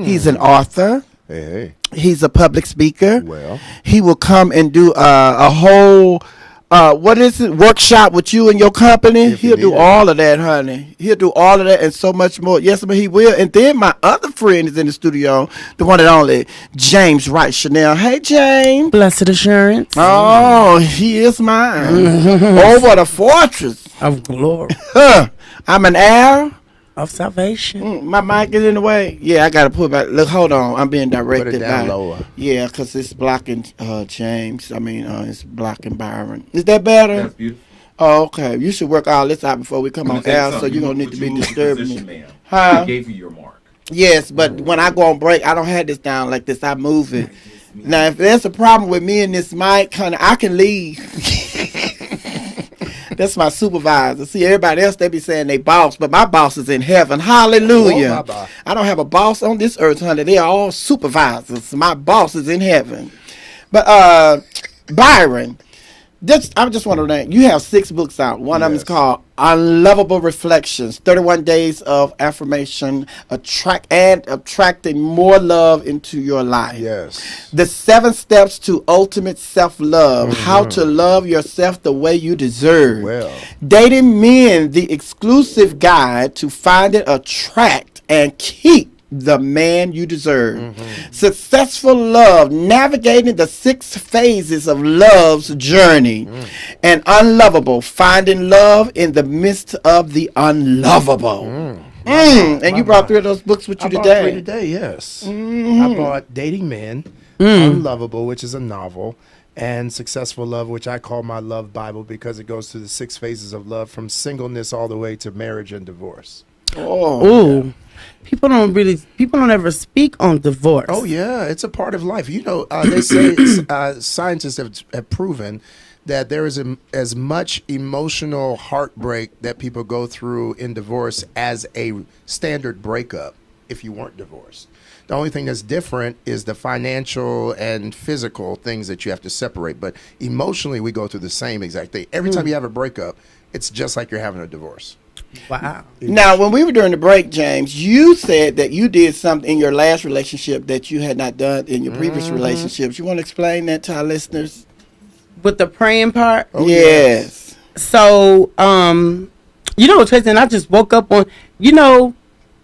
He's an author. Hey. He's a public speaker. Well, he will come and do a whole workshop with you and your company. He'll do all of that, honey. He'll do all of that and so much more. Yes, but he will. And then my other friend is in the studio, the one and only James Wright Chanel. Hey, James. Blessed assurance. Oh, he is mine. Over the fortress of glory. I'm an heir of salvation. My mic is in the way. Yeah, I gotta put back. Look, hold on. I'm being directed. Put it down lower. Yeah, because it's blocking James. It's blocking Byron. Is that better? That's beautiful. Oh, okay. You should work all this out before we come on air, so you don't need to be disturbing me. I gave you your mark. Yes, but when I go on break, I don't have this down like this. I move it. Now, if there's a problem with me and this mic, honey, I can leave. That's my supervisor. See, everybody else, they be saying they boss, but my boss is in heaven. Hallelujah. I don't have a boss on this earth, honey. They are all supervisors. My boss is in heaven. But Byron, I just want to know, you have 6 books out. One of them is called Unlovable Reflections, 31 Days of Affirmation, Attracting More Love into Your Life. Yes. The 7 Steps to Ultimate Self-Love, How to Love Yourself the Way You Deserve. Well. Dating Men, the Exclusive Guide to Find It, Attract, and Keep the Man You Deserve. Successful Love, Navigating the 6 Phases of Love's Journey. And Unlovable, Finding Love in the Midst of the Unlovable. And you brought 3 of those books with you today. I brought 3 today, yes. I brought Dating Men, Unlovable, which is a novel, and Successful Love, which I call my love Bible because it goes through the 6 phases of love from singleness all the way to marriage and divorce. Oh. People don't ever speak on divorce. Oh, yeah. It's a part of life. You know, they say scientists have proven that there is as much emotional heartbreak that people go through in divorce as a standard breakup if you weren't divorced. The only thing that's different is the financial and physical things that you have to separate. But emotionally, we go through the same exact thing. Every time you have a breakup, it's just like you're having a divorce. Wow. Now, when we were during the break, James, you said that you did something in your last relationship that you had not done in your previous relationships. You want to explain that to our listeners? With the praying part? Oh, yes. So, you know what's crazy? And I just woke up on,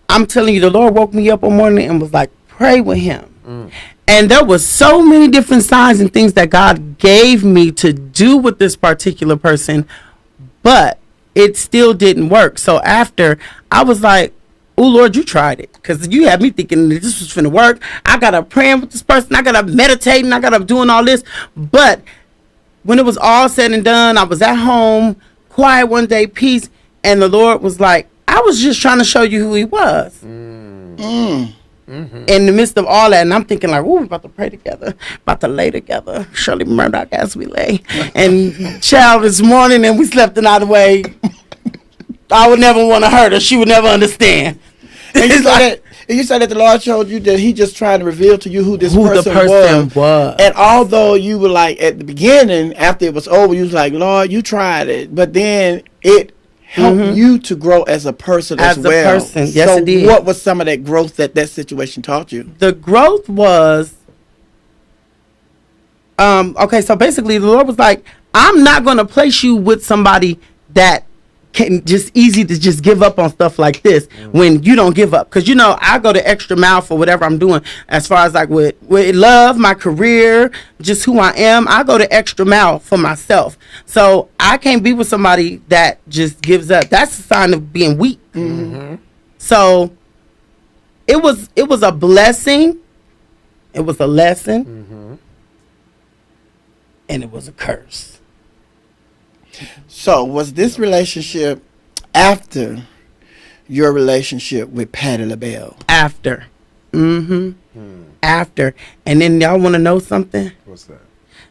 I'm telling you, the Lord woke me up one morning and was like, pray with him. And there was so many different signs and things that God gave me to do with this particular person, but it still didn't work. So after, I was like, oh, Lord, you tried it. Because you had me thinking that this was finna work. I got to praying with this person. I got to meditating. I got to doing all this. But when it was all said and done, I was at home, quiet one day, peace. And the Lord was like, I was just trying to show you who he was. In the midst of all that, and I'm thinking like, we're about to pray together, about to lay together, surely murder as we lay. And child, this morning, and we slept another way. I would never want to hurt her. She would never understand. And you said that the Lord showed you that he just trying to reveal to you who the person was. And although you were like, at the beginning, after it was over, you was like, Lord, you tried it. But then it help you to grow as a person as well. As a person, yes, so it did. What was some of that growth that situation taught you? The growth was, okay, so basically the Lord was like, I'm not going to place you with somebody that can just easy to just give up on stuff like this when you don't give up. Because, I go the extra mile for whatever I'm doing as far as like with love, my career, just who I am. I go the extra mile for myself. So I can't be with somebody that just gives up. That's a sign of being weak. So it was a blessing. It was a lesson. And it was a curse. So, was this relationship after your relationship with Patti LaBelle? After. After. And then y'all want to know something? What's that?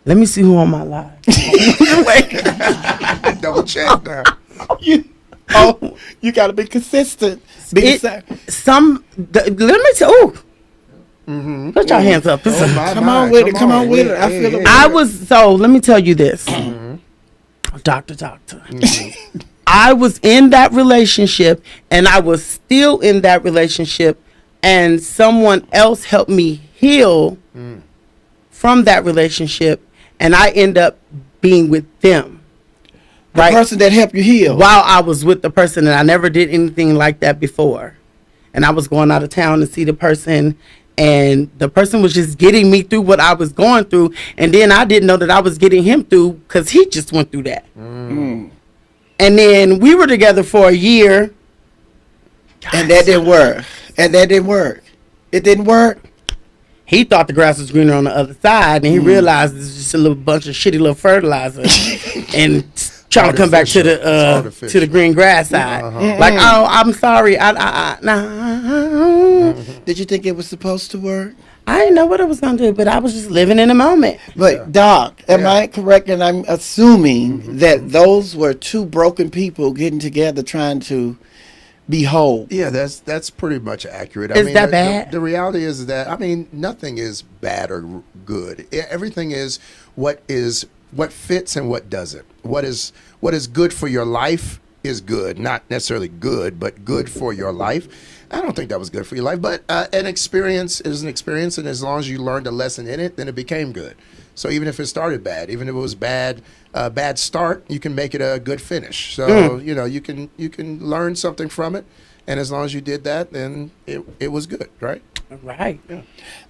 Let me see who on my live. Double check now. You got to be consistent. Let me tell you. Put your hands up. Come on with it. I feel it. Let me tell you this. Doctor. I was in that relationship, and I was still in that relationship and someone else helped me heal from that relationship, and I end up being with them. The person that helped you heal. While I was with the person, and I never did anything like that before. And I was going out of town to see the person, and the person was just getting me through what I was going through, and then I didn't know that I was getting him through because he just went through that. And then we were together for a year. And that didn't work. It didn't work. He thought the grass was greener on the other side, and he realized it's just a little bunch of shitty little fertilizer, and trying to come back to the green grass side. Like, oh, I'm sorry. Did you think it was supposed to work? I didn't know what it was gonna do, but I was just living in the moment. But Doc, am I correct? And I'm assuming that those were two broken people getting together trying to be whole. Yeah, that's pretty much accurate. Is that bad? The reality is that, I mean, nothing is bad or good. Everything is what fits and what doesn't. What is good for your life is good. Not necessarily good, but good for your life. I don't think that was good for your life, but an experience is an experience, and as long as you learned a lesson in it, then it became good. So even if it started bad, even if it was bad start, you can make it a good finish. So you know, you can learn something from it, and as long as you did that, then it was good, right? Right. Yeah.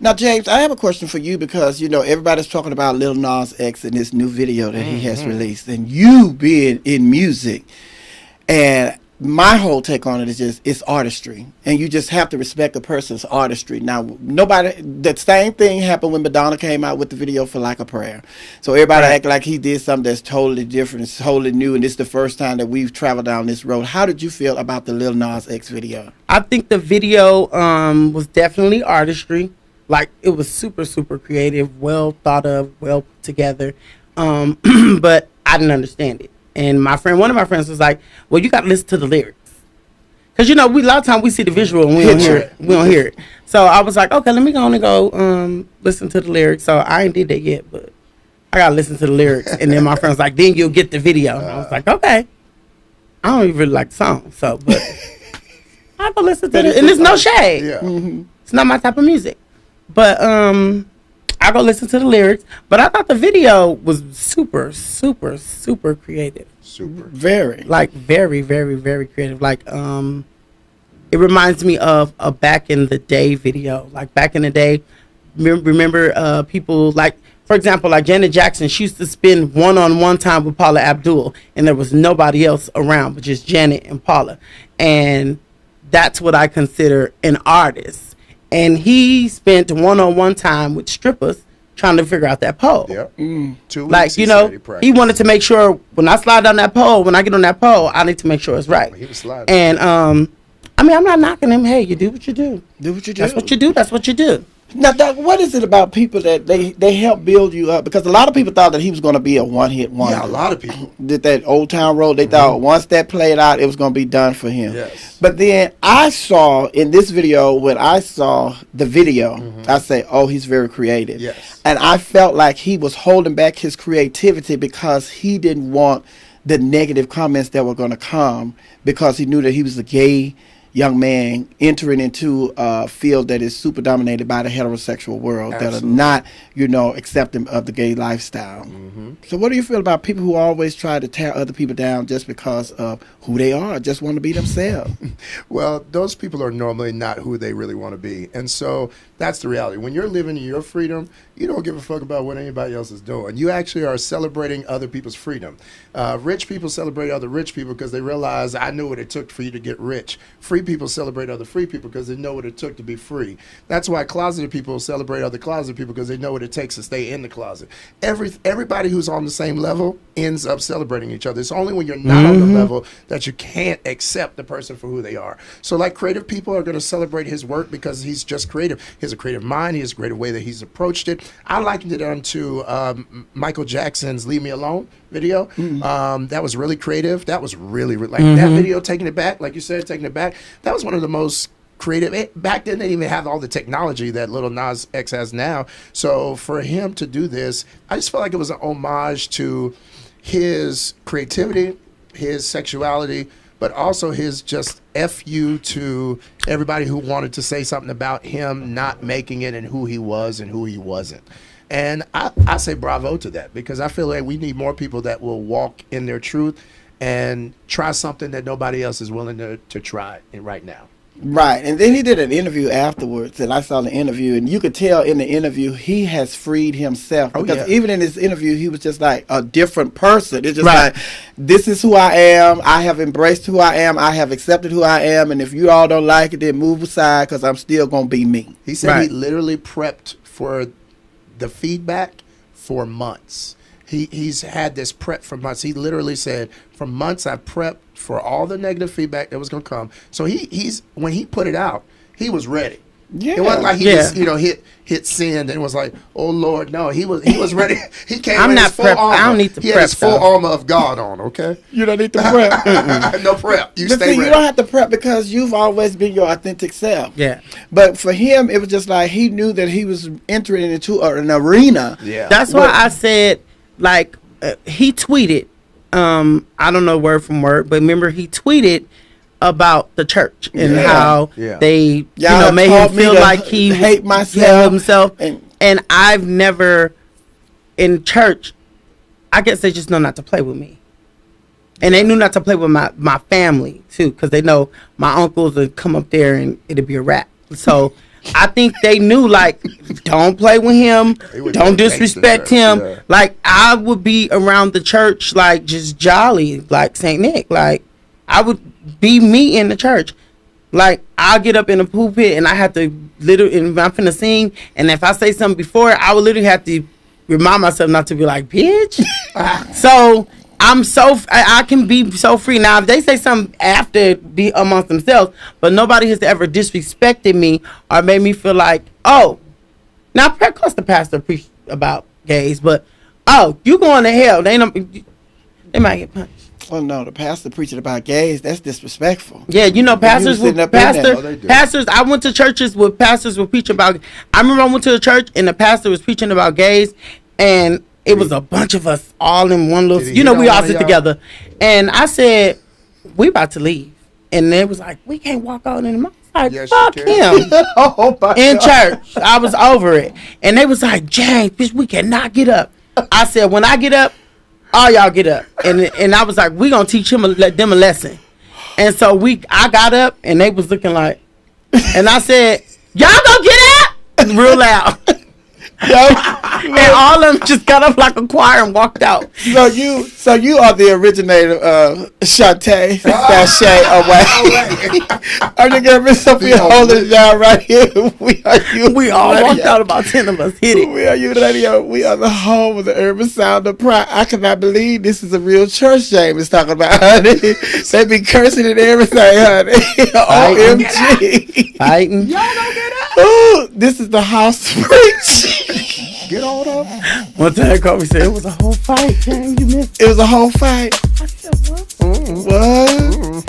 Now, James, I have a question for you because, you know, everybody's talking about Lil Nas X in this new video that he has released, and you being in music, and my whole take on it is just, it's artistry, and you just have to respect a person's artistry. Now, the same thing happened when Madonna came out with the video for Like a Prayer. So everybody act like he did something that's totally different, it's totally new, and this is the first time that we've traveled down this road. How did you feel about the Lil Nas X video? I think the video was definitely artistry. Like, it was super, super creative, well thought of, well put together. But I didn't understand it. And one of my friends was like, well, you got to listen to the lyrics. Because, you know, a lot of times we see the visual and we don't hear it. We don't hear it. So I was like, okay, let me go listen to the lyrics. So I ain't did that yet, but I got to listen to the lyrics. And then my friend was like, then you'll get the video. And I was like, okay. I don't even really like the song. So, but I go listen to it. And it's no shade. Yeah. It's not my type of music. But I go listen to the lyrics, but I thought the video was super, super, super creative. Super. Very. Like, very, very, very creative. Like, it reminds me of a back in the day video. Like, back in the day, remember people, like, for example, like Janet Jackson, she used to spend one-on-one time with Paula Abdul, and there was nobody else around but just Janet and Paula. And that's what I consider an artist. And he spent one-on-one time with strippers trying to figure out that pole. Yep. 2 weeks. Like, you know, he wanted to make sure when I slide down that pole, when I get on that pole, I need to make sure it's right. He was sliding. And, I mean, I'm not knocking him. Hey, you do what you do. Do what you do. That's what you do. That's what you do. Now, Doc, what is it about people that they help build you up? Because a lot of people thought that he was going to be a one-hit wonder. Yeah, a lot of people. Did that Old Town Road, they thought once that played out, it was going to be done for him. Yes. But then I saw in this video, when I saw the video, I say, oh, he's very creative. Yes. And I felt like he was holding back his creativity because he didn't want the negative comments that were going to come, because he knew that he was a gay young man entering into a field that is super dominated by the heterosexual world. Absolutely. That are not, you know, accepting of the gay lifestyle. So what do you feel about people who always try to tear other people down just because of who they are, just want to be themselves? Well, those people are normally not who they really want to be. And so that's the reality. When you're living in your freedom, you don't give a fuck about what anybody else is doing. You actually are celebrating other people's freedom. Rich people celebrate other rich people because they realize, I knew what it took for you to get rich. Free people celebrate other free people because they know what it took to be free. That's why closeted people celebrate other closeted people, because they know what it takes to stay in the closet. Everybody who's on the same level ends up celebrating each other. It's only when you're not on the level that you can't accept the person for who they are. So like, creative people are going to celebrate his work because he's just creative. He has a creative mind. He has a creative way that he's approached it. I likened it unto Michael Jackson's Leave Me Alone video. That was really creative. That was really like that video, Taking It Back, like you said, Taking It Back. That was one of the most creative. Back then, they didn't even have all the technology that Lil Nas X has now. So for him to do this, I just felt like it was an homage to his creativity, his sexuality, but also his just F you to everybody who wanted to say something about him not making it and who he was and who he wasn't. And I say bravo to that, because I feel like we need more people that will walk in their truth and try something that nobody else is willing to try right now. Right. And then he did an interview afterwards, and I saw the interview, and you could tell in the interview he has freed himself. Because even in his interview, he was just like a different person. It's just like, this is who I am. I have embraced who I am. I have accepted who I am. And if you all don't like it, then move aside, because I'm still going to be me. He said he literally prepped for the feedback for months. He's had this prep for months. He literally said, for months I prepped for all the negative feedback that was going to come. So he's when he put it out, he was ready. Yeah. It wasn't like he just hit send and was like, oh Lord, no. He was ready. He came with his full armor. I don't need to prep. He had his full armor of God on. Okay, you don't need to prep. No prep. You stay ready. You don't have to prep, because you've always been your authentic self. Yeah. But for him, it was just like he knew that he was entering into an arena. Yeah. That's why I said, like, he tweeted. I don't know word from word, but remember he tweeted about the church and how they made him feel like he hate myself, and I've never in church, I guess they just know not to play with me, and they knew not to play with my family too, because they know my uncles would come up there and it'd be a wrap. So I think they knew, like, don't play with him, don't disrespect him. Yeah. Like, I would be around the church, like, just jolly, like St. Nick. Like, I would be me in the church. Like, I'll get up in the pulpit and I have to literally, if I'm finna sing, and if I say something before, I would literally have to remind myself not to be like, bitch. So I can be so free. Now, if they say something after, be amongst themselves, but nobody has ever disrespected me or made me feel like, oh, now, of course the pastor preached about gays, but, oh, you going to hell. They might get punched. Well, no, the pastor preaching about gays, that's disrespectful. Yeah, pastors, I went to churches where pastors would preach about, I remember I went to a church and the pastor was preaching about gays, and it was a bunch of us all in one little, we all sit together. And I said, we about to leave. And they was like, we can't walk out in the mouth. Like, fuck him. In church. I was over it. And they was like, James, bitch, we cannot get up. I said, when I get up, all y'all get up. And I was like, we gonna teach them a lesson. And so I got up and they was looking like, and I said, y'all gonna get up? Real loud. And all of them just got up like a choir and walked out. So you are the originator of Shantae away. I'm the girl, Miss Sophia, holding it down right here. We are you. We all walked out. About 10 of us hit it. We are WERUradio. We are the home of the urban sound of pride. I cannot believe this is a real church. James is talking about, honey. They be cursing and everything, honey. OMG. Fighting. Y'all don't get up. Ooh, this is the house preach. Get on up. One time Kobe said it was a whole fight, James. You missed. It was a whole fight. I said, what? What?